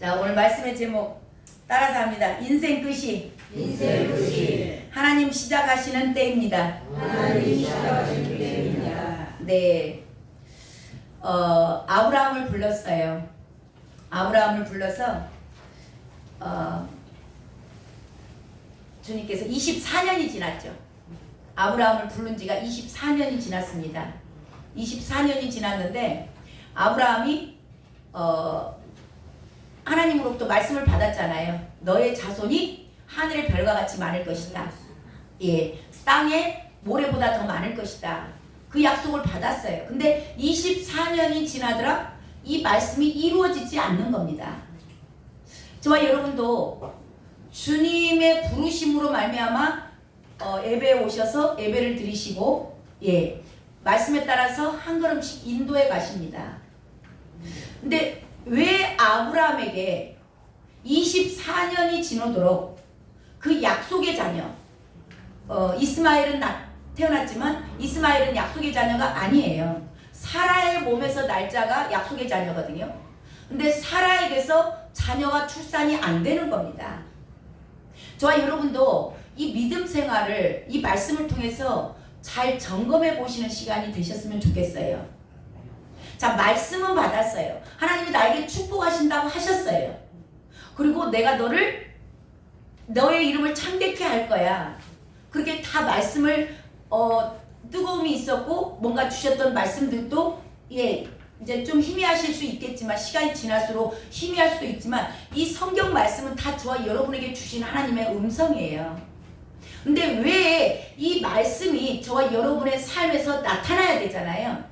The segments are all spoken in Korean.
자, 오늘 말씀의 제목 따라서 합니다. 인생 끝이 하나님 시작하시는 때입니다. 네, 아브라함을 불렀어요. 아브라함을 불러서 주님께서 24년이 지났죠. 아브라함을 부른 지가 24년이 지났습니다. 24년이 지났는데 아브라함이 하나님으로부터 말씀을 받았잖아요. 너의 자손이 하늘의 별과 같이 많을 것이다. 예, 땅에 모래보다 더 많을 것이다. 그 약속을 받았어요. 근데 24년이 지나더라 이 말씀이 이루어지지 않는 겁니다. 저와 여러분도 주님의 부르심으로 말미암아 예배에 오셔서 예배를 드리시고 예, 말씀에 따라서 한 걸음씩 인도해 가십니다. 근데 왜 아브라함에게 24년이 지나도록 그 약속의 자녀 이스마엘은 태어났지만 이스마엘은 약속의 자녀가 아니에요. 사라의 몸에서 날짜가 약속의 자녀거든요. 근데 사라에게서 자녀가 출산이 안 되는 겁니다. 저와 여러분도 이 믿음 생활을 이 말씀을 통해서 잘 점검해 보시는 시간이 되셨으면 좋겠어요. 자, 말씀은 받았어요. 하나님이 나에게 축복하신다고 하셨어요. 그리고 내가 너의 이름을 창대케 할 거야. 그렇게 다 말씀을 뜨거움이 있었고 뭔가 주셨던 말씀들도 예, 이제 좀 희미하실 수 있겠지만 시간이 지날수록 희미할 수도 있지만 이 성경 말씀은 다 저와 여러분에게 주신 하나님의 음성이에요. 근데 왜 이 말씀이 저와 여러분의 삶에서 나타나야 되잖아요.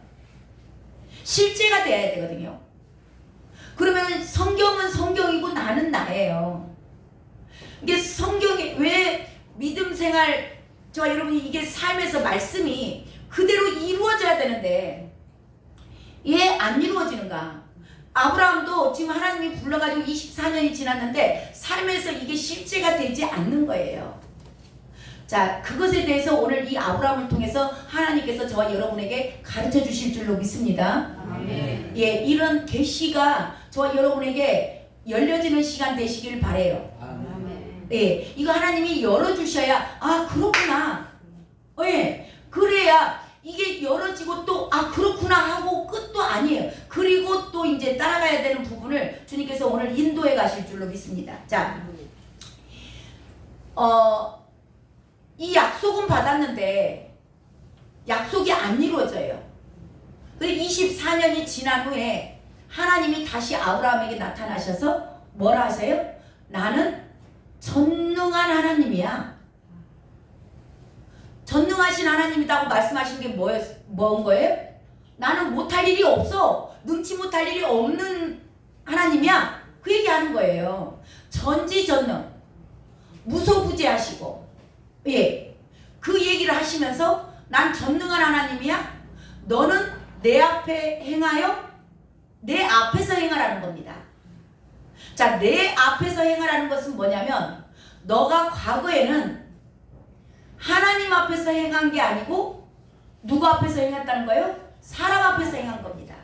실제가 돼야 되거든요. 그러면 성경은 성경이고 나는 나예요. 이게 성경이 왜 믿음 생활 저와 여러분이 이게 삶에서 말씀이 그대로 이루어져야 되는데 왜 안 이루어지는가? 아브라함도 지금 하나님이 불러가지고 24년이 지났는데 삶에서 이게 실제가 되지 않는 거예요. 자, 그것에 대해서 오늘 이 아브라함을 통해서 하나님께서 저와 여러분에게 가르쳐 주실 줄로 믿습니다. 아멘. 예, 이런 계시가 저와 여러분에게 열려지는 시간 되시길 바래요. 아멘. 예, 이거 하나님이 열어주셔야 그렇구나. 예, 그래야 이게 열어지고 또 그렇구나 하고 끝도 아니에요. 그리고 또 이제 따라가야 되는 부분을 주님께서 오늘 인도해 가실 줄로 믿습니다. 자, 이 약속은 받았는데 약속이 안 이루어져요. 24년이 지난 후에 하나님이 다시 아브라함에게 나타나셔서 뭐라 하세요? 나는 전능한 하나님이야. 전능하신 하나님이라고 말씀하신 게 뭔 거예요? 나는 못할 일이 없어. 능치 못할 일이 없는 하나님이야. 그 얘기하는 거예요. 전지전능, 무소부재하시고 예, 그 얘기를 하시면서 난 전능한 하나님이야. 너는 내 앞에 행하여 내 앞에서 행하라는 겁니다. 자, 내 앞에서 행하라는 것은 뭐냐면 너가 과거에는 하나님 앞에서 행한 게 아니고 누구 앞에서 행했다는 거예요? 사람 앞에서 행한 겁니다.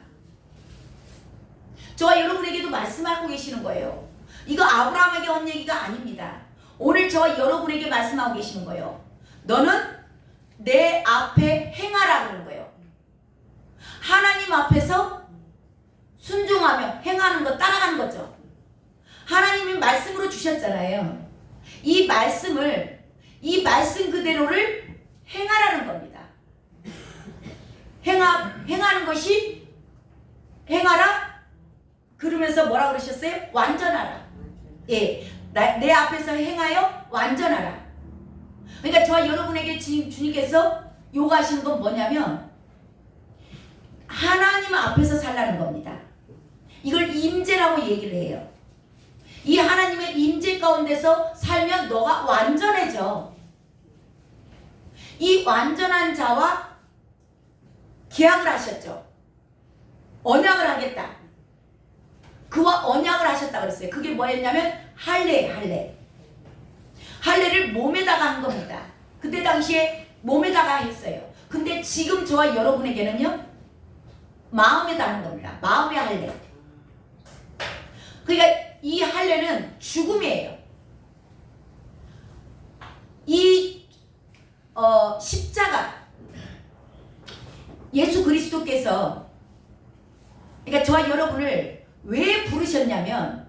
저와 여러분에게도 말씀하고 계시는 거예요. 이거 아브라함에게 한 얘기가 아닙니다. 오늘 저와 여러분에게 말씀하고 계시는 거예요. 너는 내 앞에 행하라 그러는 거예요. 하나님 앞에서 순종하며 행하는 거 따라가는 거죠. 하나님이 말씀으로 주셨잖아요. 이 말씀 그대로를 행하라는 겁니다. 행하는 것이 행하라 그러면서 뭐라 그러셨어요? 완전하라. 예. 내 앞에서 행하여 완전하라. 그러니까 저와 여러분에게 지금 주님께서 요구하시는 건 뭐냐면 하나님 앞에서 살라는 겁니다. 이걸 임재라고 얘기를 해요. 이 하나님의 임재 가운데서 살면 너가 완전해져. 이 완전한 자와 계약을 하셨죠. 언약을 하겠다. 그와 언약을 하셨다 그랬어요. 그게 뭐였냐면 할례를 몸에다가 한 겁니다. 그때 당시에 몸에다가 했어요. 근데 지금 저와 여러분에게는요 마음에다 하는 겁니다. 마음의 할례. 그러니까 이 할례는 죽음이에요. 이 십자가, 예수 그리스도께서, 그러니까 저와 여러분을 왜 부르셨냐면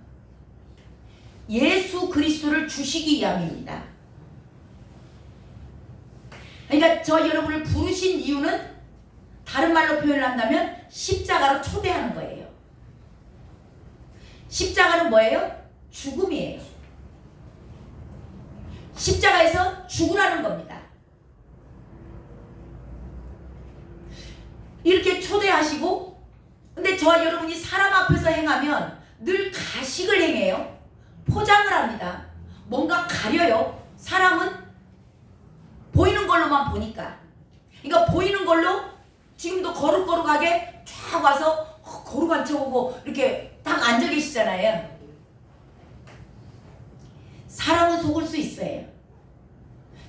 예수 그리스도를 주시기 위함입니다. 그러니까 저와 여러분을 부르신 이유는 다른 말로 표현을 한다면 십자가로 초대하는 거예요. 십자가는 뭐예요? 죽음이에요. 십자가에서 죽으라는 겁니다. 이렇게 초대하시고, 근데 저와 여러분이 사람 앞에서 행하면 늘 가식을 행해요. 포장을 합니다. 뭔가 가려요. 사람은 보이는 걸로만 보니까. 그러니까 보이는 걸로 지금도 거룩거룩하게 쫙 와서 거룩한 척 오고 이렇게 딱 앉아 계시잖아요. 사람은 속을 수 있어요.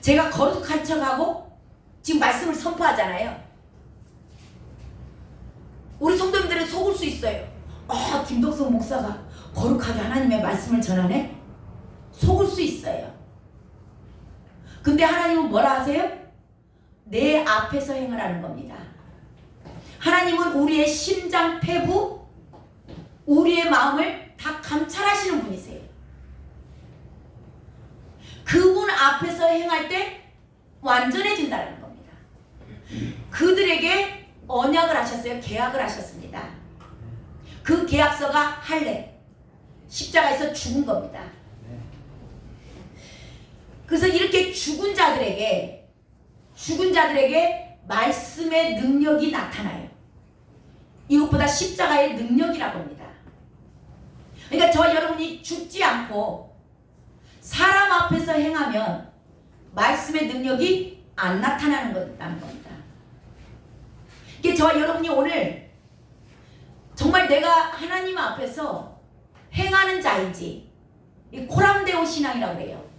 제가 거룩한 척하고 지금 말씀을 선포하잖아요. 우리 성도님들은 속을 수 있어요. 김덕성 목사가 거룩하게 하나님의 말씀을 전하네? 속을 수 있어요. 근데 하나님은 뭐라 하세요? 내 앞에서 행하라는 겁니다. 하나님은 우리의 심장, 폐부, 우리의 마음을 다 감찰하시는 분이세요. 그분 앞에서 행할 때 완전해진다는 겁니다. 그들에게 언약을 하셨어요. 계약을 하셨습니다. 그 계약서가 할례, 십자가에서 죽은 겁니다. 그래서 이렇게 죽은 자들에게 말씀의 능력이 나타나요. 이것보다 십자가의 능력이라고 합니다. 그러니까 저와 여러분이 죽지 않고 사람 앞에서 행하면 말씀의 능력이 안 나타나는 거라는 겁니다. 이게 저와 여러분이 오늘 정말 내가 하나님 앞에서 행하는 자인지, 이 코람데오 신앙이라고 그래요.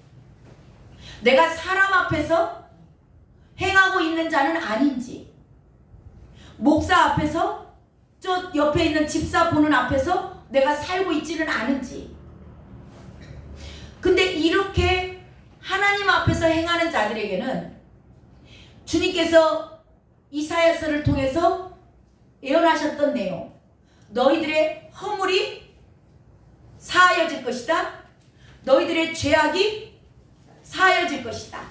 내가 사람 앞에서 행하고 있는 자는 아닌지, 목사 앞에서 저 옆에 있는 집사 보는 앞에서 내가 살고 있지는 않은지. 근데 이렇게 하나님 앞에서 행하는 자들에게는 주님께서 이사야서를 통해서 예언하셨던 내용, 너희들의 허물이 사하여질 것이다. 너희들의 죄악이 사하여질 것이다.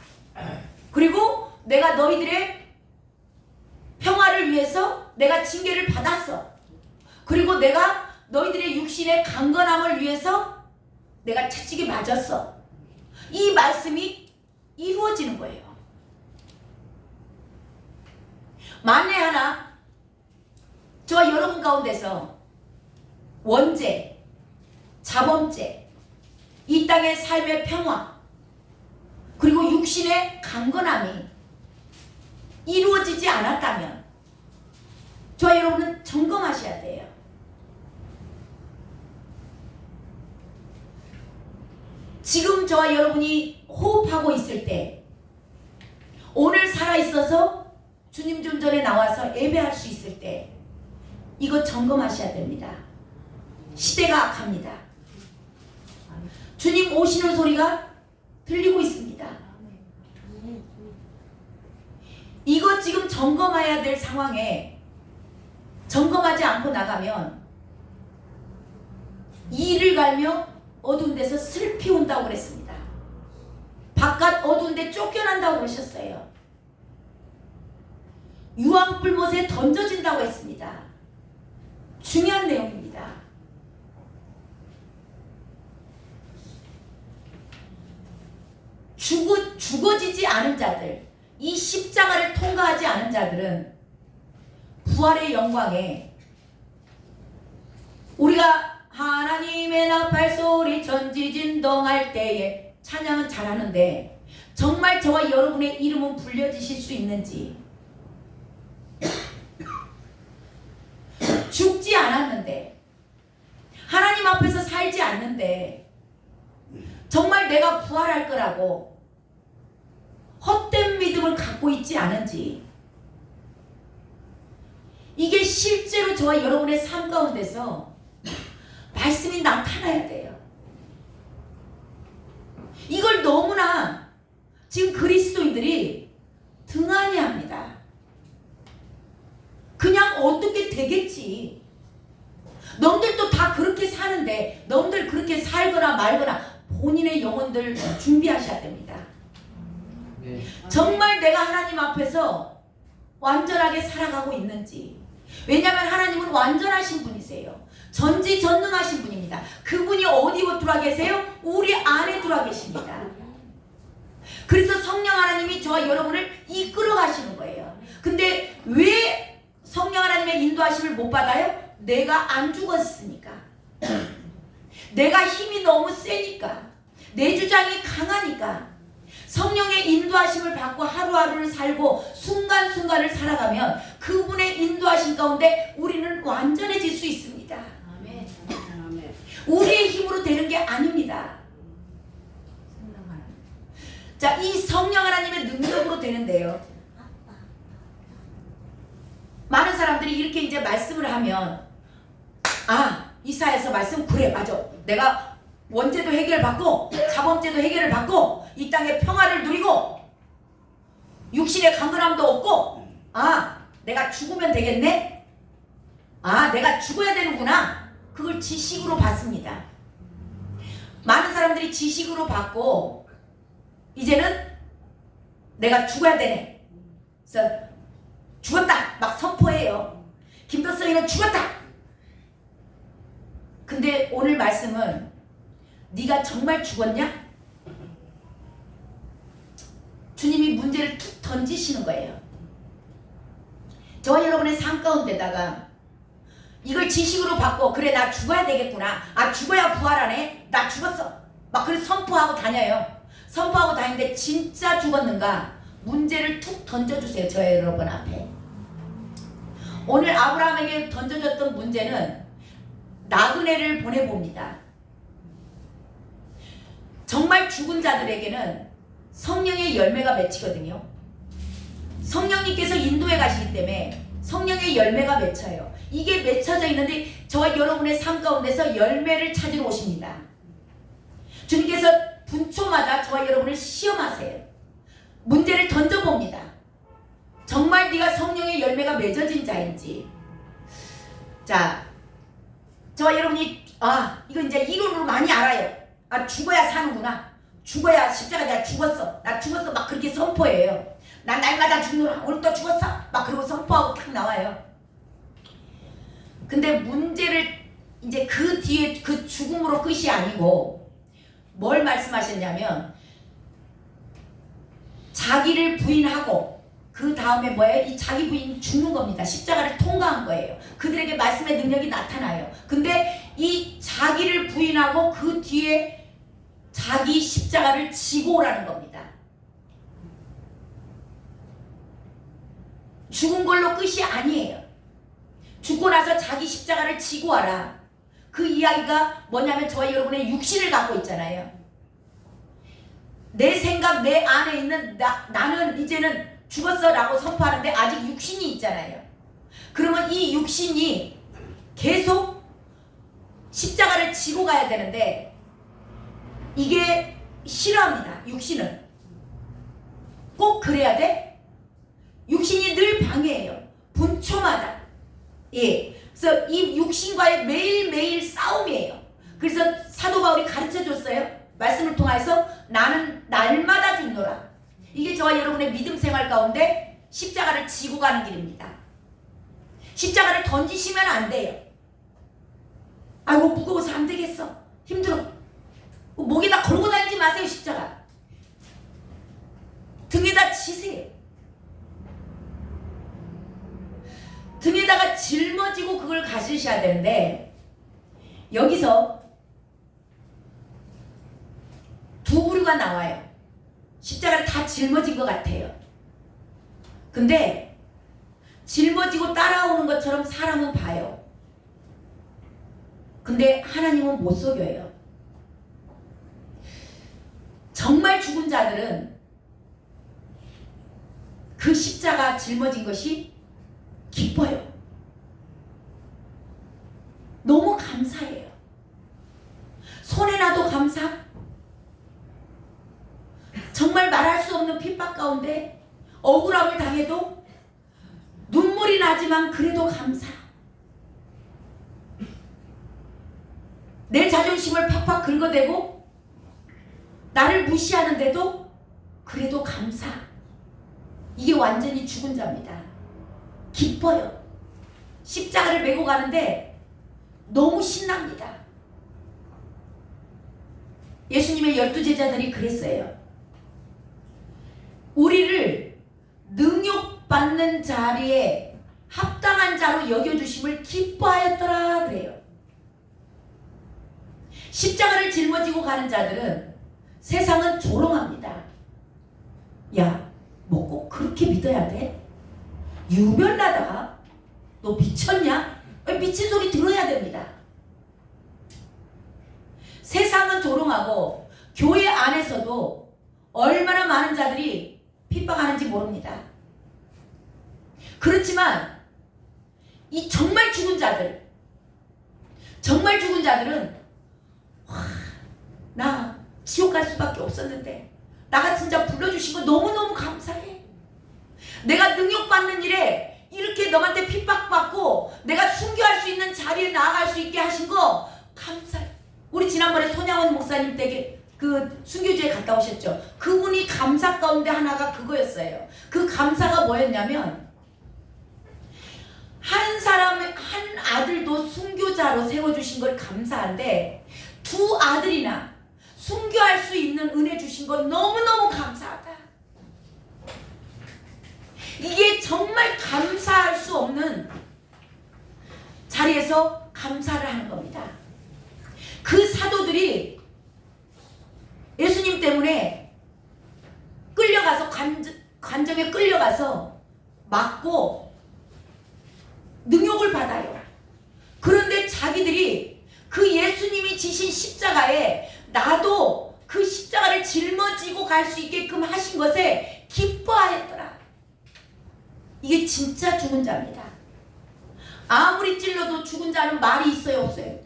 그리고 내가 너희들의 평화를 위해서 내가 징계를 받았어. 그리고 내가 너희들의 육신의 강건함을 위해서 내가 채찍이 맞았어. 이 말씀이 이루어지는 거예요. 만에 하나 저와 여러분 가운데서 원죄, 자범죄, 이 땅의 삶의 평화, 그리고 육신의 강건함이 이루어지지 않았다면 저와 여러분은 점검하셔야 돼요. 지금 저와 여러분이 호흡하고 있을 때, 오늘 살아있어서 주님 좀 전에 나와서 예배할 수 있을 때 이거 점검하셔야 됩니다. 시대가 악합니다. 주님 오시는 소리가 들리고 있습니다. 이거 지금 점검해야 될 상황에 점검하지 않고 나가면 이를 갈며 어두운 데서 슬피 온다고 그랬습니다. 바깥 어두운 데 쫓겨난다고 그러셨어요. 유황불못에 던져진다고 했습니다. 중요한 내용입니다. 죽어지지 않은 자들, 이 십자가를 통과하지 않은 자들은 부활의 영광에, 우리가 하나님의 나팔소리 전지진동할 때에 찬양은 잘하는데 정말 저와 여러분의 이름은 불려지실 수 있는지, 죽지 않았는데, 하나님 앞에서 살지 않는데 정말 내가 부활할 거라고 헛된 믿음을 갖고 있지 않은지, 이게 실제로 저와 여러분의 삶 가운데서 말씀이 나타나야 돼요. 지금 그리스도인들이 등한히 합니다. 그냥 어떻게 되겠지. 너희들도 다 그렇게 사는데 너희들 그렇게 살거나 말거나 본인의 영혼들 준비하셔야 됩니다. 네. 정말 내가 하나님 앞에서 완전하게 살아가고 있는지. 왜냐하면 하나님은 완전하신 분이세요. 전지전능하신 분입니다. 그분이 어디 들어와 계세요? 우리 안에 들어와 계십니다. 그래서 성령 하나님이 저와 여러분을 이끌어 가시는 거예요. 근데 왜 성령 하나님의 인도하심을 못 받아요? 내가 안 죽었으니까. 내가 힘이 너무 세니까. 내 주장이 강하니까. 성령의 인도하심을 받고 하루하루를 살고 순간순간을 살아가면 그분의 인도하심 가운데 우리는 완전해질 수 있습니다. 아멘. 아멘. 우리의 힘으로 되는 게 아닙니다. 자, 이 성령 하나님의 능력으로 되는데요. 많은 사람들이 이렇게 이제 말씀을 하면, 아, 이사야서 말씀 그래 맞아. 내가 원죄도 해결받고 자범죄도 해결을 받고 이 땅에 평화를 누리고 육신의 강건함도 없고, 아, 내가 죽으면 되겠네? 아, 내가 죽어야 되는구나. 그걸 지식으로 받습니다. 많은 사람들이 지식으로 받고 이제는 내가 죽어야 되네. 그래서 죽었다 막 선포해요. 김덕성이는 죽었다. 근데 오늘 말씀은 네가 정말 죽었냐? 주님이 문제를 툭 던지시는 거예요. 저와 여러분의 삶 가운데다가 이걸 지식으로 받고 그래 나 죽어야 되겠구나. 아 죽어야 부활하네. 나 죽었어. 막 그래서 선포하고 다녀요. 선포하고 다니는데 진짜 죽었는가? 문제를 툭 던져주세요. 저와 여러분 앞에. 오늘 아브라함에게 던져졌던 문제는 나그네를 보내봅니다. 정말 죽은 자들에게는 성령의 열매가 맺히거든요. 성령님께서 인도해 가시기 때문에 성령의 열매가 맺혀요. 이게 맺혀져 있는데 저와 여러분의 삶 가운데서 열매를 찾으러 오십니다. 주님께서 분초마다 저와 여러분을 시험하세요. 문제를 던져봅니다. 정말 네가 성령의 열매가 맺어진 자인지. 자, 저와 여러분이 이거 이제 이론으로 많이 알아요. 아 죽어야 사는구나. 죽어야 십자가 내가 죽었어. 나 죽었어. 막 그렇게 선포해요. 난 날마다 죽노라. 오늘 또 죽었어. 막 그러고 선포하고 탁 나와요. 근데 문제를 이제 그 뒤에 그 죽음으로 끝이 아니고 뭘 말씀하셨냐면 자기를 부인하고 그 다음에 뭐예요? 이 자기 부인 죽는 겁니다. 십자가를 통과한 거예요. 그들에게 말씀의 능력이 나타나요. 근데 이 자기를 부인하고 그 뒤에 자기 십자가를 지고 오라는 겁니다. 죽은 걸로 끝이 아니에요. 죽고 나서 자기 십자가를 지고 와라. 그 이야기가 뭐냐면 저와 여러분의 육신을 갖고 있잖아요. 내 생각 내 안에 있는 나는 이제는 죽었어 라고 선포하는데 아직 육신이 있잖아요. 그러면 이 육신이 계속 십자가를 지고 가야 되는데 이게 싫어합니다. 육신은 꼭 그래야 돼? 육신이 늘 방해해요. 분초마다. 예. 그래서 이 육신과의 매일매일 싸움이에요. 그래서 사도 바울이 가르쳐 줬어요. 말씀을 통해서 나는 날마다 죽노라. 이게 저와 여러분의 믿음 생활 가운데 십자가를 지고 가는 길입니다. 십자가를 던지시면 안 돼요. 아이고 무거워서 안 되겠어. 힘들어. 목에다 걸고 다니지 마세요. 십자가. 등에다 지세요. 등에다가 짊어지고 그걸 가지셔야 되는데 여기서 두 부류가 나와요. 십자가를 다 짊어진 것 같아요. 근데 짊어지고 따라오는 것처럼 사람은 봐요. 근데 하나님은 못 속여요. 정말 죽은 자들은 그 십자가 짊어진 것이 기뻐요. 너무 감사해요. 손해나도 감사. 정말 말할 수 없는 핍박 가운데 억울함을 당해도 눈물이 나지만 그래도 감사. 내 자존심을 팍팍 긁어대고 나를 무시하는데도 그래도 감사. 이게 완전히 죽은 자입니다. 기뻐요. 십자가를 메고 가는데 너무 신납니다. 예수님의 12제자들이 그랬어요. 우리를 능욕받는 자리에 합당한 자로 여겨주심을 기뻐하였더라 그래요. 십자가를 짊어지고 가는 자들은 세상은 조롱합니다. 야, 뭐 꼭 그렇게 믿어야 돼? 유별나다. 너 미쳤냐? 미친 소리 들어야 됩니다. 세상은 조롱하고 교회 안에서도 얼마나 많은 자들이 핍박하는지 모릅니다. 그렇지만 이 정말 죽은 자들은 나 지옥 갈 수밖에 없었는데 나 같은 자 불러주신 거 너무너무 감사해. 내가 능욕받는 일에 이렇게 너한테 핍박받고 내가 순교할 수 있는 자리에 나아갈 수 있게 하신 거 감사해. 우리 지난번에 손양원 목사님 댁에 그 순교주에 갔다 오셨죠. 그분이 감사 가운데 하나가 그거였어요. 그 감사가 뭐였냐면 한 아들도 순교자로 세워주신 걸 감사한데 두 아들이나 순교할 수 있는 은혜 주신 건 너무너무 감사하다. 이게 정말 감사할 수 없는 자리에서 감사를 하는 겁니다. 그 사도들이 예수님 때문에 끌려가서 관정에 끌려가서 맞고 능욕을 받아요. 그런데 자기들이 그 예수님이 지신 십자가에 나도 그 십자가를 짊어지고 갈 수 있게끔 하신 것에 기뻐하였더라. 이게 진짜 죽은 자입니다. 아무리 찔러도 죽은 자는 말이 있어요, 없어요?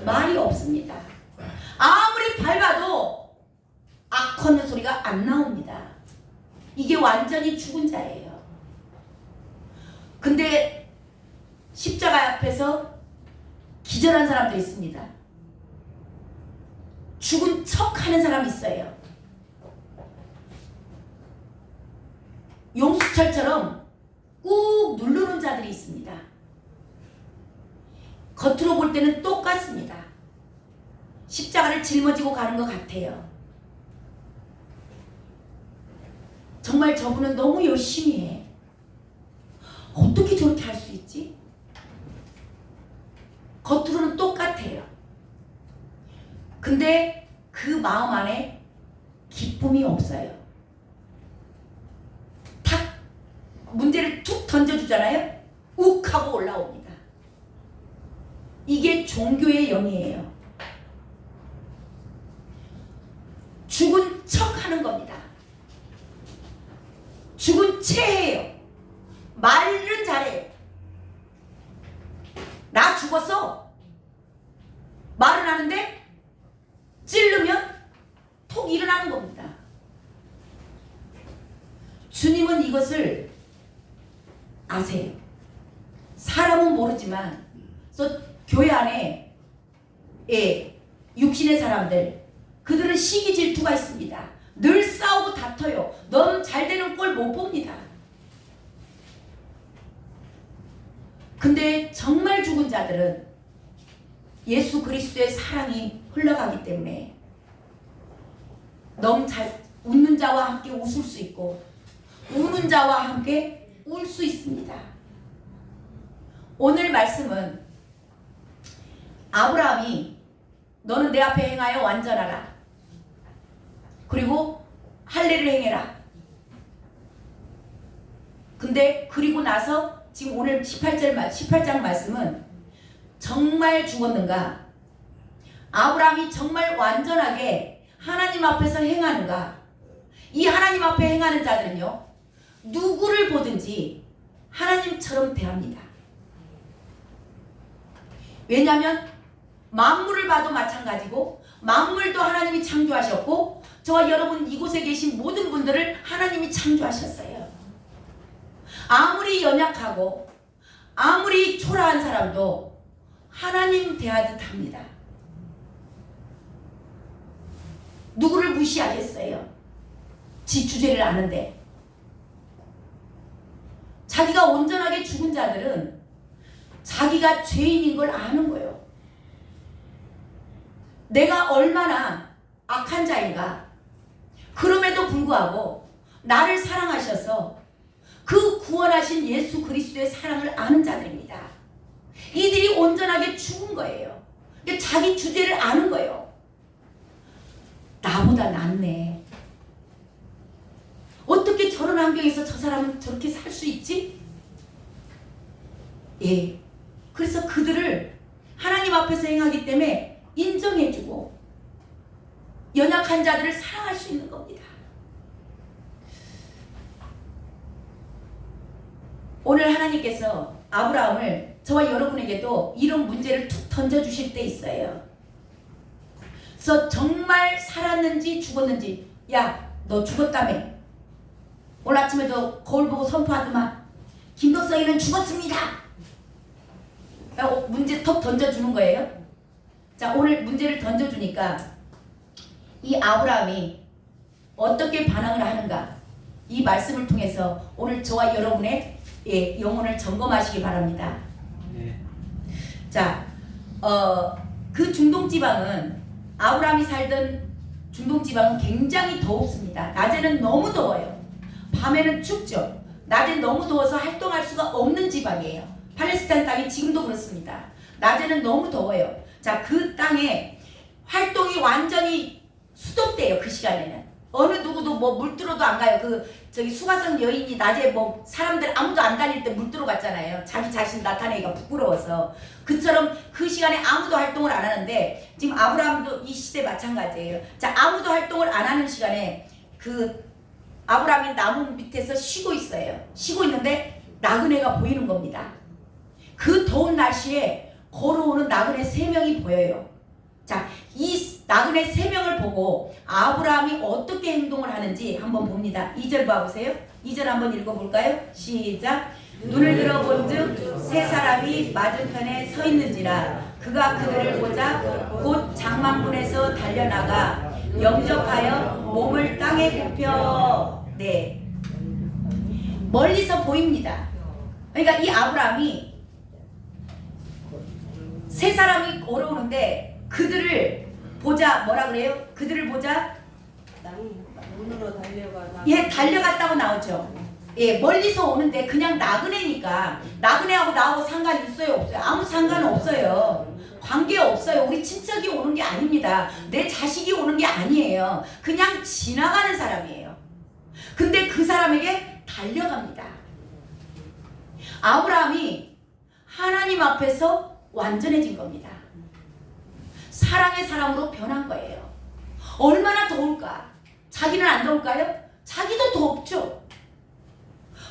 말이 없습니다. 아무리 밟아도 악하는 소리가 안 나옵니다. 이게 완전히 죽은 자예요. 근데 십자가 앞에서 기절한 사람도 있습니다. 죽은 척 하는 사람이 있어요. 용수철처럼 꾹 누르는 자들이 있습니다. 겉으로 볼 때는 똑같습니다. 십자가를 짊어지고 가는 것 같아요. 정말 저분은 너무 열심히 해. 어떻게 저렇게 할 수 있지? 겉으로는 똑같아요. 근데 그 마음 안에 기쁨이 없어요. 탁 문제를 툭 던져주잖아요. 욱 하고 올라옵니다. 이게 종교의 영이에요. 죽은 척 하는 겁니다. 죽은 채해요. 말은 잘해요. 나 죽었어. 말은 하는데 찌르면 톡 일어나는 겁니다. 주님은 이것을 아세요. 사람은 모르지만 교회 안에 육신의 사람들 그들은 시기 질투가 있습니다. 늘 싸우고 다퉈요. 너는 잘 되는 꼴 못 봅니다. 근데 정말 죽은 자들은 예수 그리스도의 사랑이 흘러가기 때문에 너무 잘 웃는 자와 함께 웃을 수 있고 우는 자와 함께 울 수 있습니다. 오늘 말씀은 아브라함이 너는 내 앞에 행하여 완전하라. 그리고 할례를 행해라. 근데 그리고 나서 지금 오늘 18장 말씀은 정말 죽었는가? 아브라함이 정말 완전하게 하나님 앞에서 행하는가? 이 하나님 앞에 행하는 자들은요, 누구를 보든지 하나님처럼 대합니다. 왜냐하면 만물을 봐도 마찬가지고 만물도 하나님이 창조하셨고 저와 여러분 이곳에 계신 모든 분들을 하나님이 창조하셨어요. 아무리 연약하고 아무리 초라한 사람도 하나님 대하듯 합니다. 누구를 무시하겠어요? 지 주제를 아는데. 자기가 온전하게 죽은 자들은 자기가 죄인인 걸 아는 거예요. 내가 얼마나 악한 자인가. 그럼에도 불구하고 나를 사랑하셔서 그 구원하신 예수 그리스도의 사랑을 아는 자들입니다. 이들이 온전하게 죽은 거예요. 자기 주제를 아는 거예요. 나보다 낫네. 어떻게 저런 환경에서 저 사람은 저렇게 살 수 있지? 예. 그래서 그들을 하나님 앞에서 행하기 때문에 인정해주고 연약한 자들을 사랑할 수 있는 겁니다. 오늘 하나님께서 아브라함을 저와 여러분에게도 이런 문제를 툭 던져주실 때 있어요. 그래서 정말 살았는지 죽었는지, 야, 너 죽었다며. 오늘 아침에도 거울 보고 선포하더만, 김덕성이는 죽었습니다. 문제 턱 던져주는 거예요. 자, 오늘 문제를 던져주니까 이 아브라함이 어떻게 반응을 하는가, 이 말씀을 통해서 오늘 저와 여러분의 영혼을 점검하시기 바랍니다. 네. 자, 그 중동지방은, 아브라함이 살던 중동지방은 굉장히 더웠습니다. 낮에는 너무 더워요. 밤에는 춥죠. 낮엔 너무 더워서 활동할 수가 없는 지방이에요. 팔레스타인 땅이 지금도 그렇습니다. 낮에는 너무 더워요. 자, 그 땅에 활동이 완전히 수독돼요. 그 시간에는 어느 누구도 뭐 물들어도 안 가요. 저기 수가성 여인이 낮에 뭐 사람들 아무도 안 다닐 때 물들어 갔잖아요. 자기 자신 나타내기가 부끄러워서. 그처럼 그 시간에 아무도 활동을 안 하는데, 지금 아브라함도 이 시대 마찬가지예요. 자, 아무도 활동을 안 하는 시간에 그 아브라함이 나무 밑에서 쉬고 있어요. 쉬고 있는데 나그네가 보이는 겁니다. 그 더운 날씨에 걸어오는 나그네 3명이 보여요. 자, 이 나그네 3명을 보고 아브라함이 어떻게 행동을 하는지 한번 봅니다. 2절 봐보세요. 2절 한번 읽어볼까요? 시작. 눈을 들어본즉 세 사람이 맞은편에 서 있는지라 그가 그들을 보자 곧 장막문에서 달려나가 영접하여 몸을 땅에 굽혀. 네, 멀리서 보입니다. 그러니까 이 아브라함이 세 사람이 걸어오는데 그들을 보자, 뭐라 그래요? 그들을 보자, 문으로 달려가. 예, 달려갔다고 나오죠. 예, 멀리서 오는데 그냥 나그네니까 나그네하고 나하고 상관이 있어요, 없어요? 아무 상관 없어요. 관계 없어요. 우리 친척이 오는 게 아닙니다. 내 자식이 오는 게 아니에요. 그냥 지나가는 사람이에요. 근데 그 사람에게 달려갑니다. 아브라함이 하나님 앞에서 완전해진 겁니다. 사랑의 사람으로 변한 거예요. 얼마나 더울까? 자기는 안 더울까요? 자기도 덥죠.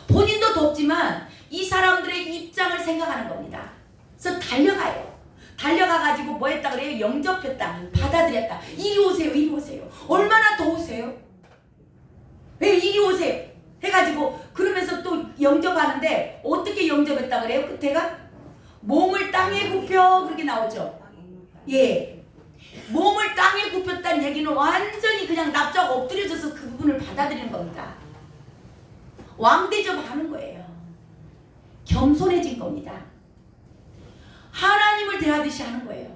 본인도 덥지만 이 사람들의 입장을 생각하는 겁니다. 그래서 달려가요. 달려가가지고 뭐 했다 그래요? 영접했다. 받아들였다. 이리 오세요. 이리 오세요. 얼마나 더우세요? 왜 이리 오세요? 해가지고 그러면서 또 영접하는데 어떻게 영접했다 그래요? 끝에가 몸을 땅에 굽혀 그렇게 나오죠. 예, 몸을 땅에 굽혔다는 얘기는 완전히 그냥 납작 엎드려져서 그 부분을 받아들이는 겁니다. 왕대접하는 거예요. 겸손해진 겁니다. 하나님을 대하듯이 하는 거예요.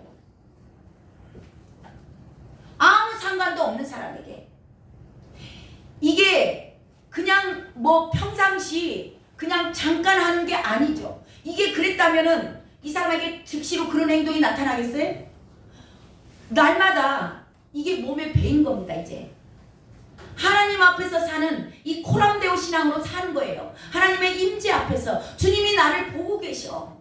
아무 상관도 없는 사람에게. 이게 그냥 뭐 평상시 그냥 잠깐 하는 게 아니죠. 이게 그랬다면은 이 사람에게 즉시로 그런 행동이 나타나겠어요? 날마다 이게 몸에 배인 겁니다. 이제 하나님 앞에서 사는 이 코람데오 신앙으로 사는 거예요. 하나님의 임재 앞에서 주님이 나를 보고 계셔.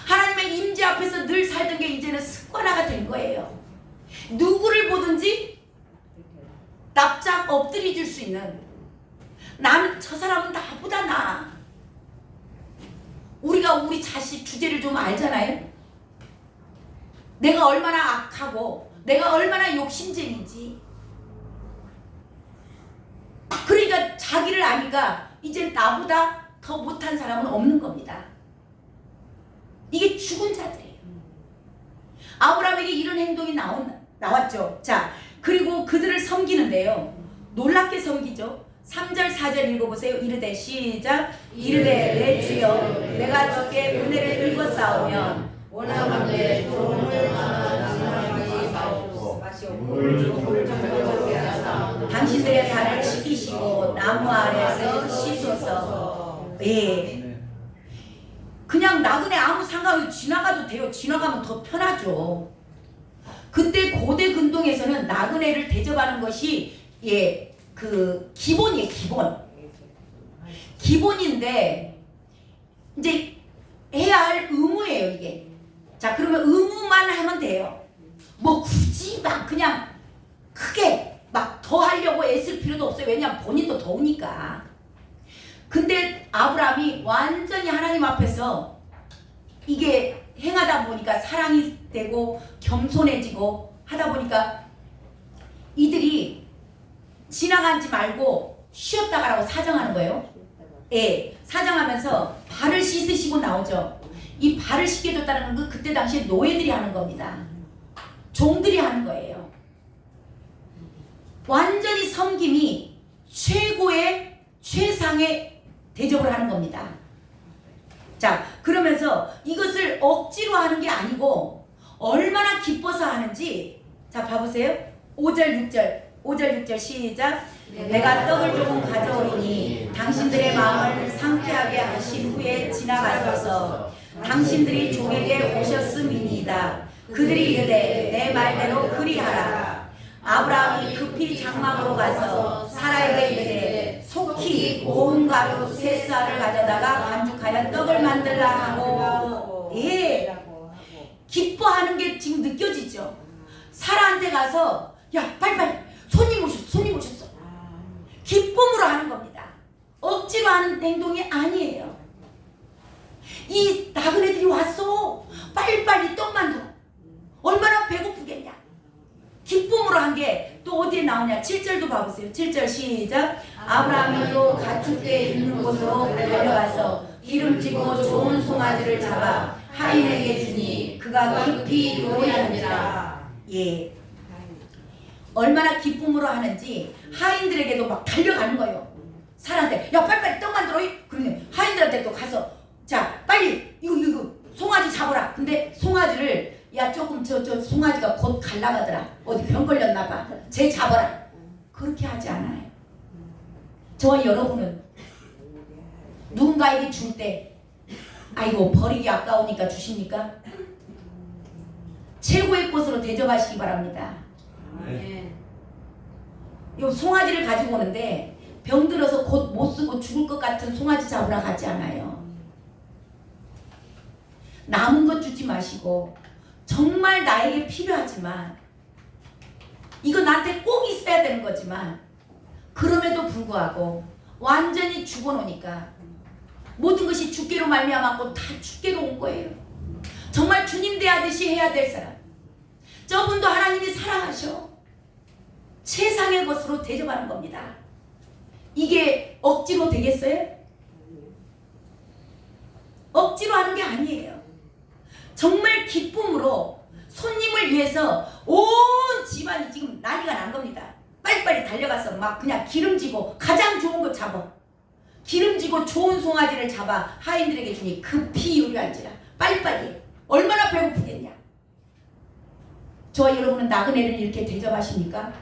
하나님의 임재 앞에서 늘 살던 게 이제는 습관화가 된 거예요. 누구를 보든지 납작 엎드려 줄 수 있는, 나는 저 사람은 나보다 나아. 우리가 우리 자식 주제를 좀 알잖아요. 내가 얼마나 악하고 내가 얼마나 욕심쟁이지. 그러니까 자기를 아니까 이제 나보다 더 못한 사람은 없는 겁니다. 이게 죽은 자들이에요. 아브라함에게 이런 행동이 나왔죠. 자, 그리고 그들을 섬기는데요. 놀랍게 섬기죠. 3절 4절 읽어보세요. 이르되 시작. 이르되 내 주여 내가 주께 은혜를 들고 싸우면 원하건대 종을 지나가지 마시옵고 당신들의 발을 씻기시고 나무 아래에서 씻소서. 예. 네. 그냥 나그네 아무 상관없이 지나가도 돼요. 지나가면 더 편하죠. 그때 고대 근동에서는 나그네를 대접하는 것이 그 기본이에요. 기본인데 이제 해야 할 의무예요. 이게. 자, 그러면 의무만 하면 돼요. 뭐 굳이 막 그냥 크게 막 더 하려고 애쓸 필요도 없어요. 왜냐하면 본인도 더우니까. 근데 아브라함이 완전히 하나님 앞에서 이게 행하다 보니까 사랑이 되고 겸손해지고 하다 보니까 이들이 지나가지 말고 쉬었다 가라고 사정하는 거예요. 예, 사정하면서 발을 씻으시고 나오죠. 이 발을 씻겨줬다는 건 그때 당시에 노예들이 하는 겁니다. 종들이 하는 거예요. 완전히 섬김이 최고의 최상의 대접을 하는 겁니다. 자, 그러면서 이것을 억지로 하는 게 아니고 얼마나 기뻐서 하는지, 자 봐보세요. 5절 6절 시작. 내가 떡을 조금 가져오리니 당신들의 마음을 상쾌하게 하신 후에 지나가소서. 당신들이 종에게 오셨음이니이다. 그들이 이르되 내 말대로 그리하라. 아브라함이 급히 장막으로 가서 사라에게 이르되 속히 고운 가루 세 쌀을 가져다가 반죽하여 떡을 만들라 하고. 예, 기뻐하는 게 지금 느껴지죠. 사라한테 가서 야 빨리빨리 손님 오셨어. 기쁨으로 하는 겁니다. 억지로 하는 행동이 아니에요. 이 나그네들이 왔어. 빨리빨리 떡 만들어. 얼마나 배고프겠냐. 기쁨으로 한 게 또 어디에 나오냐. 7절도 봐보세요. 7절 시작. 아브라함이 또 가축대 있는 곳으로 달려가서 기름지고 좋은 송아지를 잡아 하인에게 주니 그가 깊이 요리하니라. 예, 얼마나 기쁨으로 하는지 하인들에게도 막 달려가는 거예요. 사람한테 야 빨리빨리 떡 만들어. 그러니 하인들한테 또 가서 자 빨리 이거 송아지 잡아라. 근데 송아지를 야 조금 저 송아지가 곧 갈라가더라. 어디 병 걸렸나봐. 쟤 잡아라. 그렇게 하지 않아요. 저와 여러분은 누군가에게 줄 때 아이고 버리기 아까우니까 주십니까? 최고의 꽃으로 대접하시기 바랍니다. 네. 요 송아지를 가지고 오는데 병들어서 곧 못 쓰고 죽을 것 같은 송아지 잡으러 가지 않아요. 남은 것 주지 마시고 정말 나에게 필요하지만 이거 나한테 꼭 있어야 되는 거지만 그럼에도 불구하고 완전히 죽어놓으니까 모든 것이 주께로 말미암았고 다 주께로 온 거예요. 정말 주님 대하듯이 해야 될 사람. 저분도 하나님이 사랑하셔. 최상의 것으로 대접하는 겁니다. 이게 억지로 되겠어요? 억지로 하는 게 아니에요. 정말 기쁨으로 손님을 위해서 온 집안이 지금 난리가 난 겁니다. 빨리빨리 달려가서 막 그냥 기름지고 가장 좋은 거 잡아. 기름지고 좋은 송아지를 잡아 하인들에게 주니 급히 요리할지라. 빨리빨리. 얼마나 배고프겠냐. 저와 여러분은 나그네를 이렇게 대접하십니까?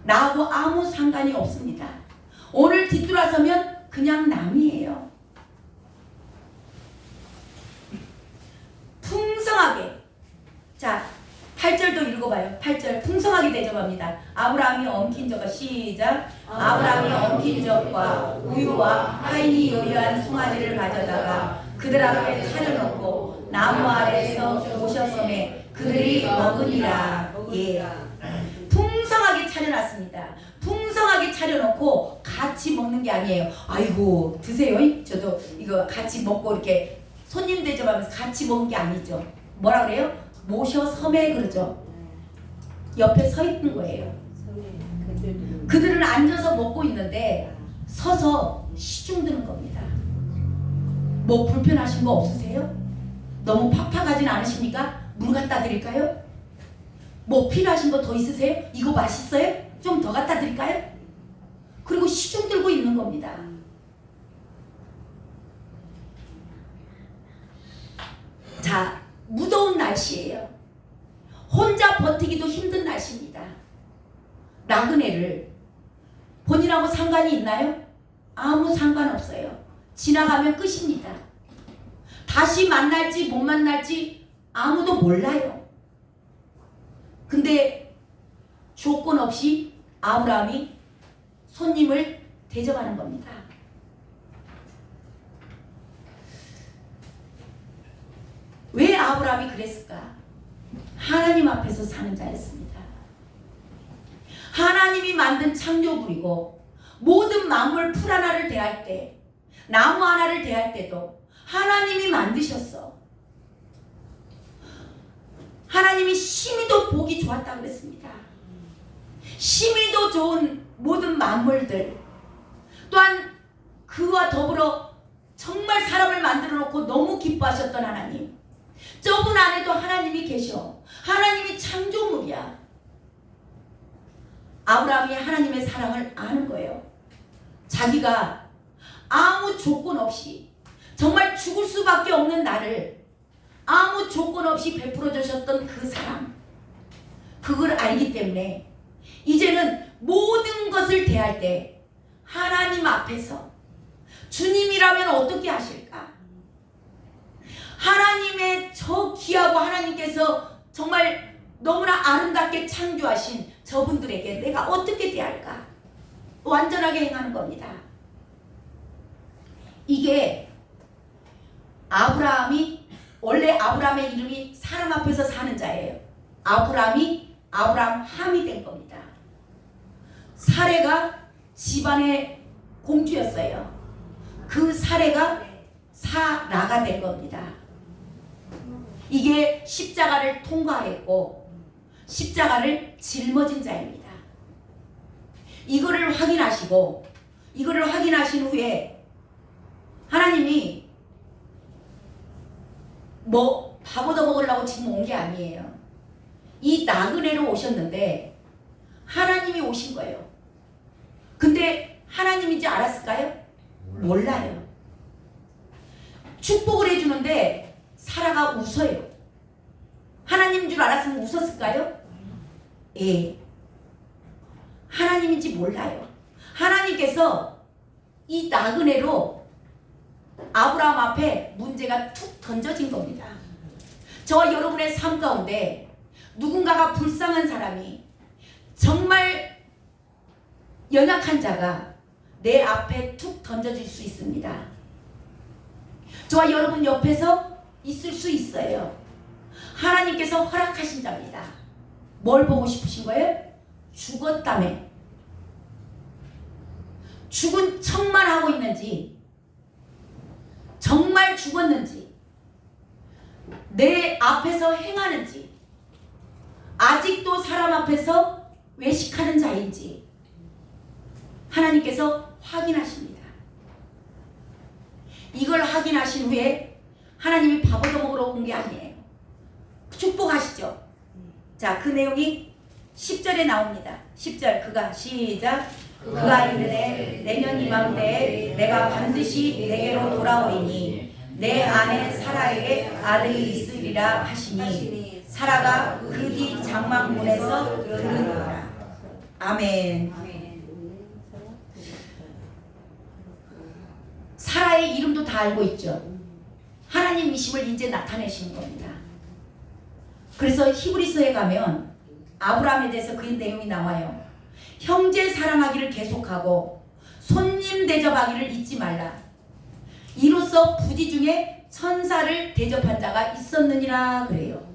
나하고 아무 상관이 없습니다. 오늘 뒤돌아서면 그냥 남이에요. 풍성하게. 자 8절도 읽어봐요. 8절 풍성하게 대접합니다. 아브라함이 엉킨 젖과 시작. 아브라함이 엉킨 젖과 우유와 하인이 요리한 송아지를 가져다가 그들 앞에 차려놓고 나무 아래에서 오셨음에 그들이 먹으니라. 예, 풍성하게 차려놨습니다. 풍성하게 차려놓고 같이 먹는 게 아니에요. 아이고 드세요. 저도 이거 같이 먹고 이렇게 손님 대접하면서 같이 먹은 게 아니죠. 뭐라 그래요? 모셔 섬에 그러죠. 옆에 서 있는 거예요. 그들은 앉아서 먹고 있는데 서서 시중 드는 겁니다. 뭐 불편하신 거 없으세요? 너무 팍팍하진 않으십니까? 물 갖다 드릴까요? 뭐 필요하신 거 더 있으세요? 이거 맛있어요? 좀 더 갖다 드릴까요? 그리고 시중 들고 있는 겁니다. 자, 무더운 날씨예요. 혼자 버티기도 힘든 날씨입니다. 나그네를 본인하고 상관이 있나요? 아무 상관없어요. 지나가면 끝입니다. 다시 만날지 못 만날지 아무도 몰라요. 근데 조건 없이 아브라함이 손님을 대접하는 겁니다. 왜 아브라함이 그랬을까? 하나님 앞에서 사는 자였습니다. 하나님이 만든 창조물이고 모든 만물 풀 하나를 대할 때, 나무 하나를 대할 때도 하나님이 만드셨어. 하나님이 심히도 보기 좋았다고 그랬습니다. 심히도 좋은 모든 만물들, 또한 그와 더불어 정말 사람을 만들어 놓고 너무 기뻐하셨던 하나님, 저분 안에도 하나님이 계셔. 하나님이 창조물이야. 아브라함이 하나님의 사랑을 아는 거예요. 자기가 아무 조건 없이 정말 죽을 수밖에 없는 나를 아무 조건 없이 베풀어 주셨던 그 사랑, 그걸 알기 때문에 이제는 모든 것을 대할 때 하나님 앞에서 주님이라면 어떻게 하실까? 하나님의 저 귀하고 하나님께서 정말 너무나 아름답게 창조하신 저분들에게 내가 어떻게 대할까? 완전하게 행하는 겁니다. 이게 아브라함이, 원래 아브라함의 이름이 사람 앞에서 사는 자예요. 아브라함이 아브라함함이 된 겁니다. 사레가 집안의 공주였어요. 그 사레가 사라가 된 겁니다. 이게 십자가를 통과했고 십자가를 짊어진 자입니다. 이거를 확인하시고, 이거를 확인하신 후에 하나님이 뭐 밥 얻어 먹으려고 지금 온 게 아니에요. 이 나그네로 오셨는데 하나님이 오신 거예요. 근데 하나님인지 알았을까요? 몰라요. 축복을 해주는데 사라가 웃어요. 하나님인 줄 알았으면 웃었을까요? 예. 하나님인지 몰라요. 하나님께서 이 나그네로 아브라함 앞에 문제가 툭 던져진 겁니다. 저와 여러분의 삶 가운데 누군가가 불쌍한 사람이, 정말 연약한 자가 내 앞에 툭 던져질 수 있습니다. 저와 여러분 옆에서 있을 수 있어요. 하나님께서 허락하신 자입니다. 뭘 보고 싶으신 거예요? 죽었다며. 죽은 척만 하고 있는지, 정말 죽었는지, 내 앞에서 행하는지, 아직도 사람 앞에서 외식하는 자인지 하나님께서 확인하십니다. 이걸 확인하신 후에 하나님이 밥 얻어 먹으러 온 게 아니에요. 축복하시죠. 자, 그 내용이 10절에 나옵니다. 10절, 그가 시작. 그가 이르되 내년 이맘때에 내가 반드시 내게로 돌아오리니 내 아내 사라에게 아들이 있으리라 하시니 사라가 그 뒤 장막문에서 들으니라. 아멘. 사라의 이름도 다 알고 있죠. 하나님이심을 이제 나타내시는 겁니다. 그래서 히브리서에 가면 아브라함에 대해서 그 내용이 나와요. 형제 사랑하기를 계속하고 손님 대접하기를 잊지 말라. 이로써 부디 중에 천사를 대접한 자가 있었느니라 그래요.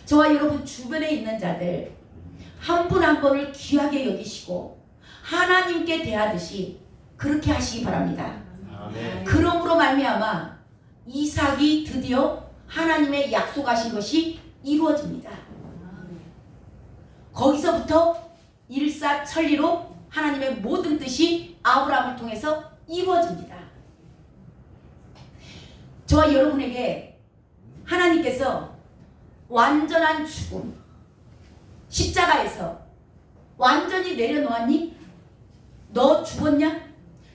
저와 여러분 주변에 있는 자들 한 분 한 분을 귀하게 여기시고 하나님께 대하듯이 그렇게 하시기 바랍니다. 아멘. 그러므로 말미암아 이삭이 드디어 하나님의 약속하신 것이 이루어집니다. 거기서부터 일사천리로 하나님의 모든 뜻이 아브라함을 통해서 이루어집니다. 저와 여러분에게 하나님께서 완전한 죽음, 십자가에서 완전히 내려놓았니? 너 죽었냐?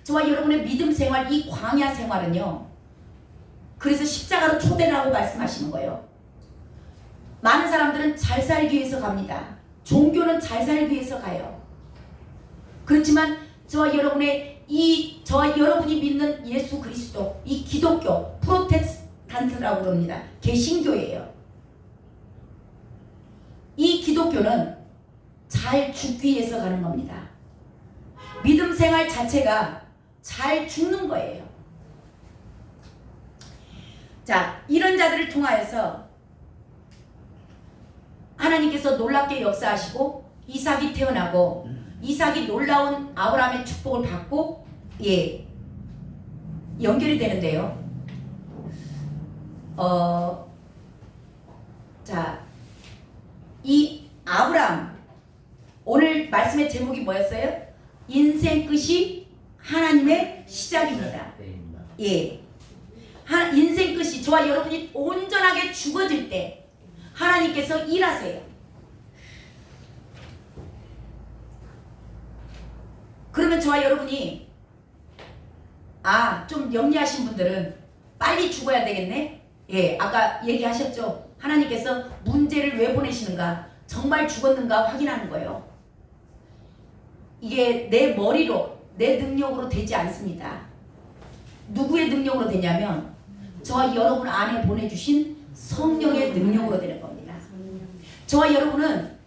저와 여러분의 믿음 생활, 이 광야 생활은요, 그래서 십자가로 초대라고 말씀하시는 거예요. 많은 사람들은 잘 살기 위해서 갑니다. 종교는 잘 살기 위해서 가요. 그렇지만 저와 여러분이 믿는 예수 그리스도, 이 기독교, 프로테스탄트라고 그럽니다. 개신교예요. 이 기독교는 잘 죽기 위해서 가는 겁니다. 믿음 생활 자체가 잘 죽는 거예요. 자, 이런 자들을 통하여서 하나님께서 놀랍게 역사하시고 이삭이 태어나고 이삭이 놀라운 아브라함의 축복을 받고 연결이 되는데요. 자, 이 아브라함, 오늘 말씀의 제목이 뭐였어요? 인생 끝이 하나님의 시작입니다. 인생 끝이, 저와 여러분이 온전하게 죽어질 때 하나님께서 일하세요. 그러면 저와 여러분이 좀 영리하신 분들은 빨리 죽어야 되겠네? 아까 얘기하셨죠? 하나님께서 문제를 왜 보내시는가? 정말 죽었는가 확인하는 거예요. 이게 내 머리로, 내 능력으로 되지 않습니다. 누구의 능력으로 되냐면 저와 여러분 안에 보내주신 성령의 능력으로 되는 겁니다. 저와 여러분은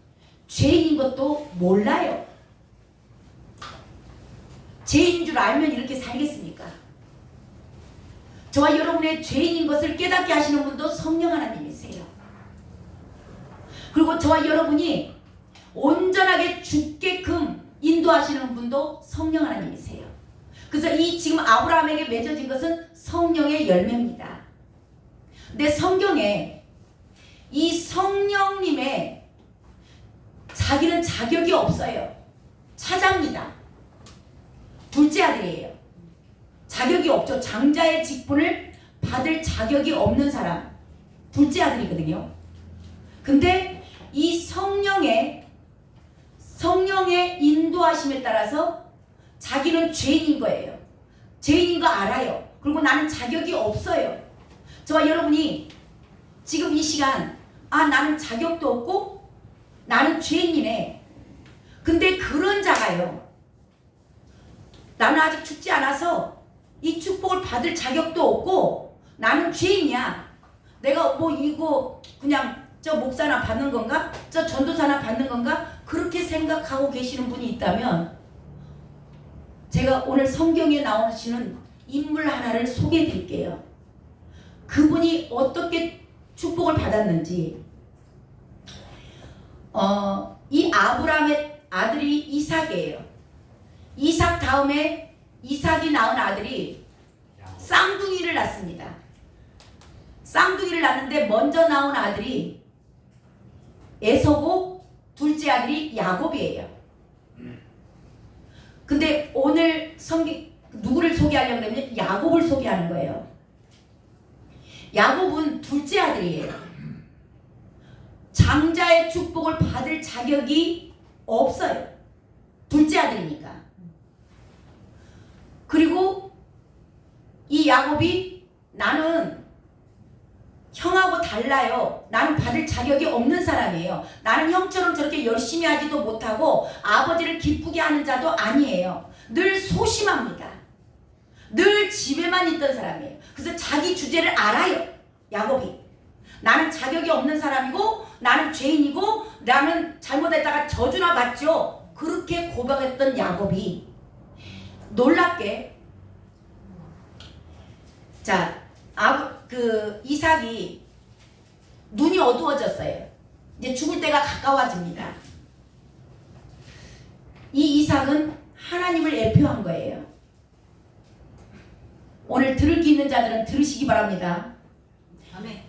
죄인인 것도 몰라요. 죄인인 줄 알면 이렇게 살겠습니까? 저와 여러분의 죄인인 것을 깨닫게 하시는 분도 성령 하나님이세요. 그리고 저와 여러분이 온전하게 죽게끔 인도하시는 분도 성령 하나님이세요. 그래서 이 지금 아브라함에게 맺어진 것은 성령의 열매입니다. 근데 성경에 이 성령님의 자기는 자격이 없어요. 차자입니다. 둘째 아들이에요. 자격이 없죠. 장자의 직분을 받을 자격이 없는 사람, 둘째 아들이거든요. 근데 이 성령의 인도하심에 따라서 자기는 죄인인 거예요. 죄인인 거 알아요. 그리고 나는 자격이 없어요. 저와 여러분이 지금 이 시간 나는 자격도 없고 나는 죄인이네. 근데 그런 자가요, 나는 아직 죽지 않아서 이 축복을 받을 자격도 없고 나는 죄인이야. 내가 이거 그냥 저 목사나 받는 건가? 저 전도사나 받는 건가? 그렇게 생각하고 계시는 분이 있다면 제가 오늘 성경에 나오시는 인물 하나를 소개해 드릴게요. 그분이 어떻게 축복을 받았는지. 이 아브라함의 아들이 이삭이에요. 이삭 다음에 이삭이 낳은 아들이 쌍둥이를 낳습니다. 쌍둥이를 낳는데 먼저 나온 아들이 에서고 둘째 아들이 야곱이에요. 근데 오늘 성경 누구를 소개하려고 그러면 야곱을 소개하는 거예요. 야곱은 둘째 아들이에요. 장자의 축복을 받을 자격이 없어요. 둘째 아들이니까. 그리고 이 야곱이 나는 형하고 달라요. 나는 받을 자격이 없는 사람이에요. 나는 형처럼 저렇게 열심히 하지도 못하고 아버지를 기쁘게 하는 자도 아니에요. 늘 소심합니다. 늘 집에만 있던 사람이에요. 그래서 자기 주제를 알아요. 야곱이. 나는 자격이 없는 사람이고 나는 죄인이고 나는 잘못했다가 저주나 받죠. 그렇게 고백했던 야곱이 놀랍게 이삭이 눈이 어두워졌어요. 이제 죽을 때가 가까워집니다. 이 이삭은 하나님을 예표한 거예요. 오늘 들을 기 있는 자들은 들으시기 바랍니다. 아멘.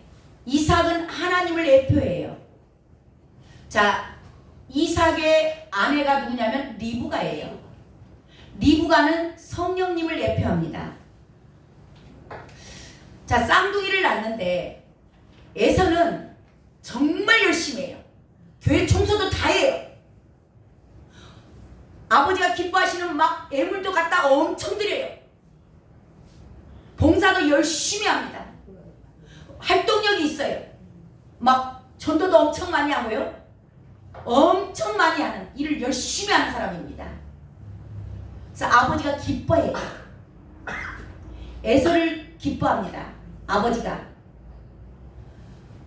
이삭은 하나님을 예표해요. 자, 이삭의 아내가 누구냐면 리브가예요. 리브가는 성령님을 대표합니다. 자, 쌍둥이를 낳는데 에서는 정말 열심히 해요. 교회 청소도 다 해요. 아버지가 기뻐하시는 막 애물도 갖다 엄청 드려요. 봉사도 열심히 합니다. 활동력이 있어요. 막 전도도 엄청 많이 하고요. 엄청 많이 하는 일을 열심히 하는 사람입니다. 그래서 아버지가 기뻐해요. 에서를 기뻐합니다. 아버지가.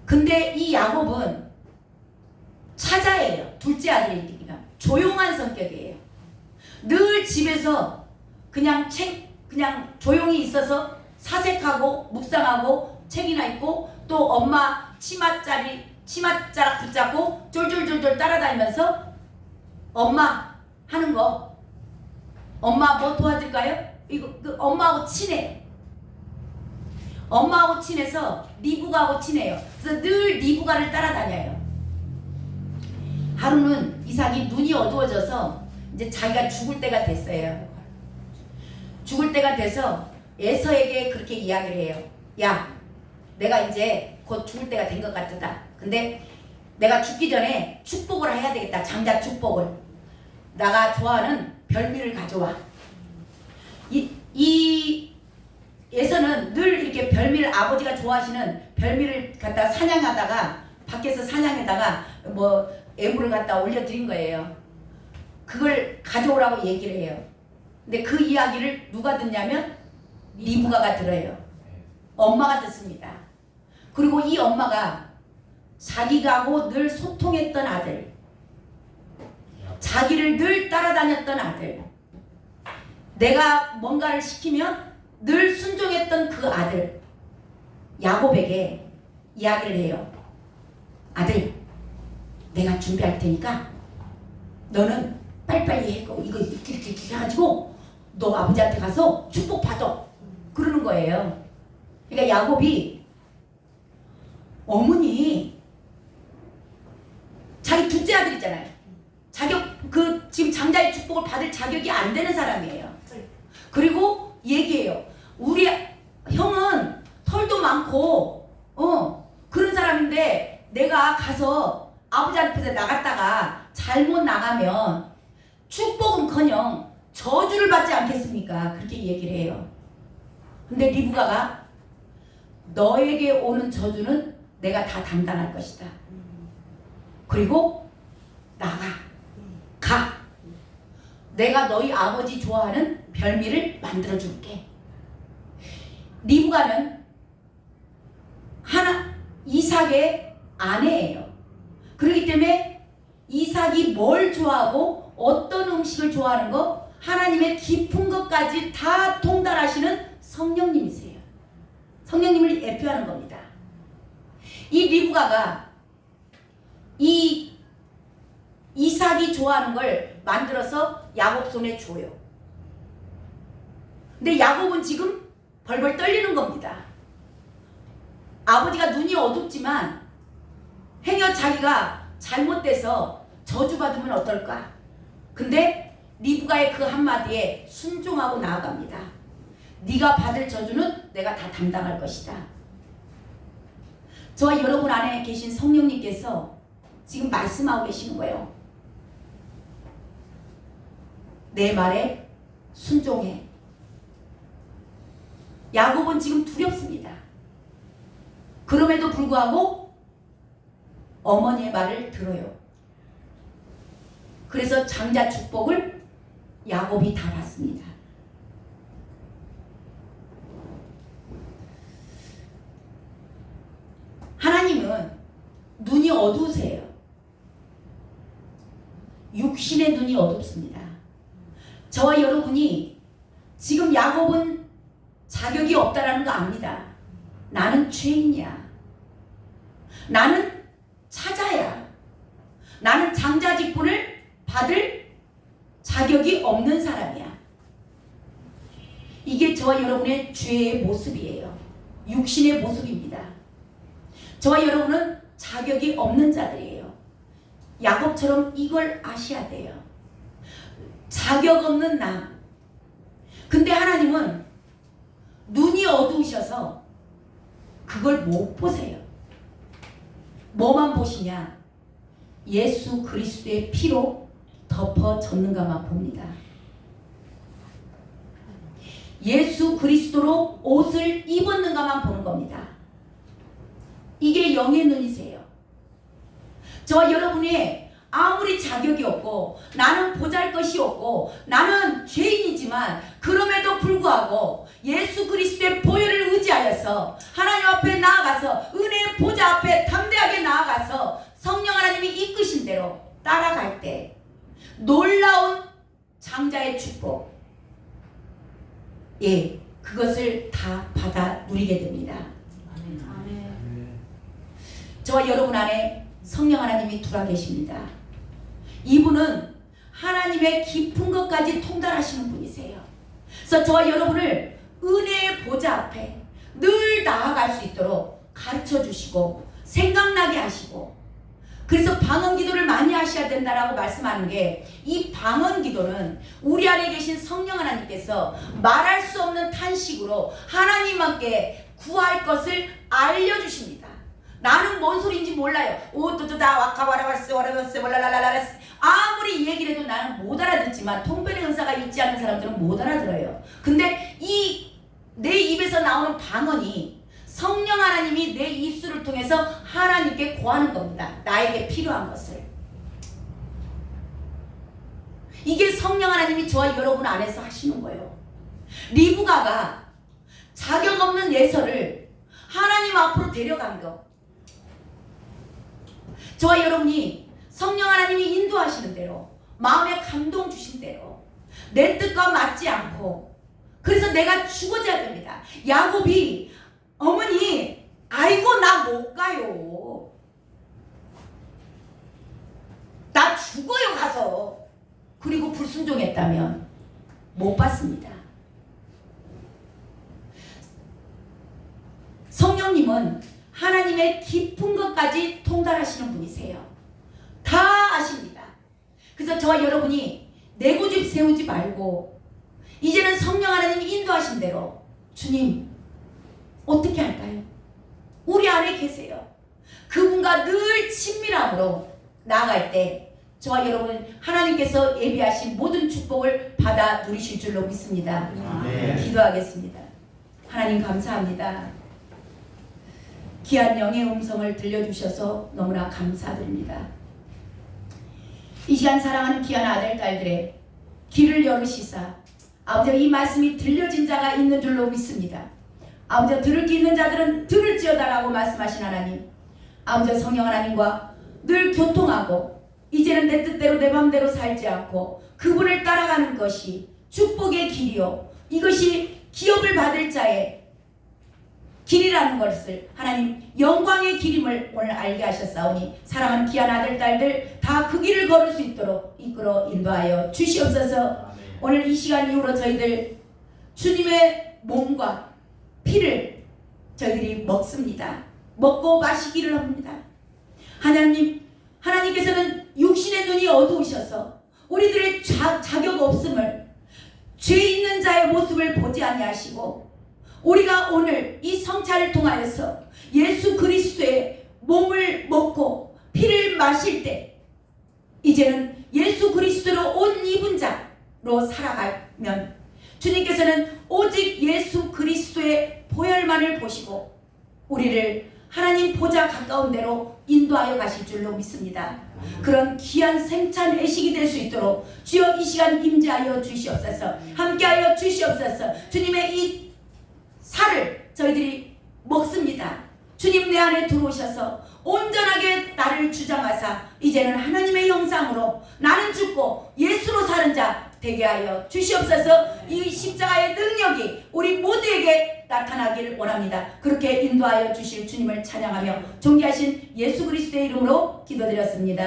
근데 이 야곱은 차자예요. 둘째 아들이니까 조용한 성격이에요. 늘 집에서 그냥 조용히 있어서 사색하고 묵상하고 책이나 읽고 또 엄마 치맛자락 붙잡고 쫄쫄쫄쫄 따라다니면서 엄마 하는 거, 엄마 뭐 도와줄까요? 이거 엄마하고 친해요. 엄마하고 친해서 리브가하고 친해요. 그래서 늘 리브가를 따라다녀요. 하루는 이삭이 눈이 어두워져서 이제 자기가 죽을 때가 됐어요. 죽을 때가 돼서 에서에게 그렇게 이야기를 해요. 야, 내가 이제 곧 죽을 때가 된 것 같다. 근데 내가 죽기 전에 축복을 해야 되겠다. 장자 축복을. 내가 좋아하는 별미를 가져와. 이 에서는 늘 이렇게 별미를, 아버지가 좋아하시는 별미를 갖다 사냥하다가 밖에서 사냥에다가 뭐 애물을 갖다 올려드린 거예요. 그걸 가져오라고 얘기를 해요. 근데 그 이야기를 누가 듣냐면 리브가가 들어요. 엄마가 듣습니다. 그리고 이 엄마가 자기하고 늘 소통했던 아들, 자기를 늘 따라다녔던 아들, 내가 뭔가를 시키면 늘 순종했던 그 아들 야곱에게 이야기를 해요. 아들, 내가 준비할 테니까 너는 빨리빨리 해. 이거 이렇게 해가지고 너 아버지한테 가서 축복 받아. 그러는 거예요. 그러니까 야곱이 어머니, 자기 둘째 아들이잖아요. 지금 장자의 축복을 받을 자격이 안 되는 사람이에요. 그리고 얘기해요. 우리 형은 털도 많고 그런 사람인데 내가 가서 아버지 앞에서 나갔다가 잘못 나가면 축복은커녕 저주를 받지 않겠습니까? 그렇게 얘기를 해요. 근데 리브가가 너에게 오는 저주는 내가 다 담당할 것이다. 그리고 가. 내가 너희 아버지 좋아하는 별미를 만들어줄게. 리브가는 이삭의 아내예요. 그렇기 때문에 이삭이 뭘 좋아하고 어떤 음식을 좋아하는 거, 하나님의 깊은 것까지 다 통달하시는 성령님이세요. 성령님을 대표하는 겁니다. 이 리브가가 이 이삭이 좋아하는 걸 만들어서 야곱 손에 줘요. 근데 야곱은 지금 벌벌 떨리는 겁니다. 아버지가 눈이 어둡지만 행여 자기가 잘못돼서 저주받으면 어떨까? 근데 리브가의 그 한마디에 순종하고 나아갑니다. 네가 받을 저주는 내가 다 담당할 것이다. 저와 여러분 안에 계신 성령님께서 지금 말씀하고 계시는 거예요. 내 말에 순종해. 야곱은 지금 두렵습니다. 그럼에도 불구하고 어머니의 말을 들어요. 그래서 장자 축복을 야곱이 다 받습니다. 하나님은 눈이 어두우세요. 육신의 눈이 어둡습니다. 저와 여러분이 지금 야곱은 자격이 없다라는 거 압니다. 나는 죄인이야. 나는 차자야. 나는 장자 직분을 받을 자격이 없는 사람이야. 이게 저와 여러분의 죄의 모습이에요. 육신의 모습입니다. 저와 여러분은 자격이 없는 자들이에요. 야곱처럼 이걸 아셔야 돼요. 자격 없는 나. 근데 하나님은 눈이 어두우셔서 그걸 못 보세요. 뭐만 보시냐? 예수 그리스도의 피로 덮어졌는가만 봅니다. 예수 그리스도로 옷을 입었는가만 보는 겁니다. 이게 영의 눈이세요. 저와 여러분이 아무리 자격이 없고 나는 보잘것이 없고 나는 죄인이지만 그럼에도 불구하고 예수 그리스도의 보혈을 의지하여서 하나님 앞에 나아가서 은혜의 보좌 앞에 담대하게 나아가서 성령 하나님이 이끄신 대로 따라갈 때 놀라운 장자의 축복, 예, 그것을 다 받아 누리게 됩니다. 저와 여러분 안에 성령 하나님이 들어와 계십니다. 이분은 하나님의 깊은 것까지 통달하시는 분이세요. 그래서 저와 여러분을 은혜의 보좌 앞에 늘 나아갈 수 있도록 가르쳐 주시고 생각나게 하시고, 그래서 방언 기도를 많이 하셔야 된다라고 말씀하는 게, 이 방언 기도는 우리 안에 계신 성령 하나님께서 말할 수 없는 탄식으로 하나님께 구할 것을 알려주십니다. 나는 뭔 소리인지 몰라요. 오또다 와카와라와스 와라와스 월라라라라스, 아무리 얘기를 해도 나는 못 알아듣지만 통변의 은사가 있지 않은 사람들은 못 알아들어요. 근데 이 내 입에서 나오는 방언이 성령 하나님이 내 입술을 통해서 하나님께 구하는 겁니다. 나에게 필요한 것을. 이게 성령 하나님이 저와 여러분 안에서 하시는 거예요. 리브가가 자격 없는 예서를 하나님 앞으로 데려간 거. 저와 여러분이 성령 하나님이 인도하시는 대로, 마음에 감동 주신 대로 내 뜻과 맞지 않고, 그래서 내가 죽어져야 됩니다. 야곱이 어머니 아이고 나 못 가요. 나 죽어요 가서. 그리고 불순종했다면 못 받습니다. 성령님은 하나님의 깊은 것까지 통달하시는 분이세요. 다 아십니다. 그래서 저와 여러분이 내 고집 세우지 말고 이제는 성령 하나님이 인도하신 대로, 주님 어떻게 할까요? 우리 안에 계세요. 그분과 늘 친밀함으로 나아갈 때 저와 여러분 하나님께서 예비하신 모든 축복을 받아 누리실 줄로 믿습니다. 아멘. 기도하겠습니다. 하나님 감사합니다. 귀한 영의 음성을 들려주셔서 너무나 감사드립니다. 이 시간 사랑하는 귀한 아들 딸들의 귀를 열으시사 아버지, 이 말씀이 들려진 자가 있는 줄로 믿습니다. 아버지, 들을 귀 있는 자들은 들을지어다라고 말씀하신 하나님, 아버지 성령 하나님과 늘 교통하고 이제는 내 뜻대로 내 맘대로 살지 않고 그분을 따라가는 것이 축복의 길이요, 이것이 기업을 받을 자의 길이라는 것을 하나님 영광의 길임을 오늘 알게 하셨사오니 사랑하는 귀한 아들 딸들 다 그 길을 걸을 수 있도록 이끌어 인도하여 주시옵소서. 오늘 이 시간 이후로 저희들 주님의 몸과 피를 저희들이 먹습니다. 먹고 마시기를 합니다. 하나님께서는 육신의 눈이 어두우셔서 우리들의 자격 없음을, 죄 있는 자의 모습을 보지 아니하시고, 우리가 오늘 이 성찬을 통하여서 예수 그리스도의 몸을 먹고 피를 마실 때 이제는 예수 그리스도로 옷 입은 자로 살아가면 주님께서는 오직 예수 그리스도의 보혈만을 보시고 우리를 하나님 보좌 가까운 데로 인도하여 가실 줄로 믿습니다. 그런 귀한 생찬 회식이 될 수 있도록 주여 이 시간 임재하여 주시옵소서. 함께하여 주시옵소서. 주님의 이 살을 저희들이 먹습니다. 주님 내 안에 들어오셔서 온전하게 나를 주장하사 이제는 하나님의 형상으로 나는 죽고 예수로 사는 자 되게 하여 주시옵소서. 이 십자가의 능력이 우리 모두에게 나타나길 원합니다. 그렇게 인도하여 주실 주님을 찬양하며 존귀하신 예수 그리스도의 이름으로 기도드렸습니다.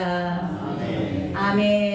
아멘. 아멘.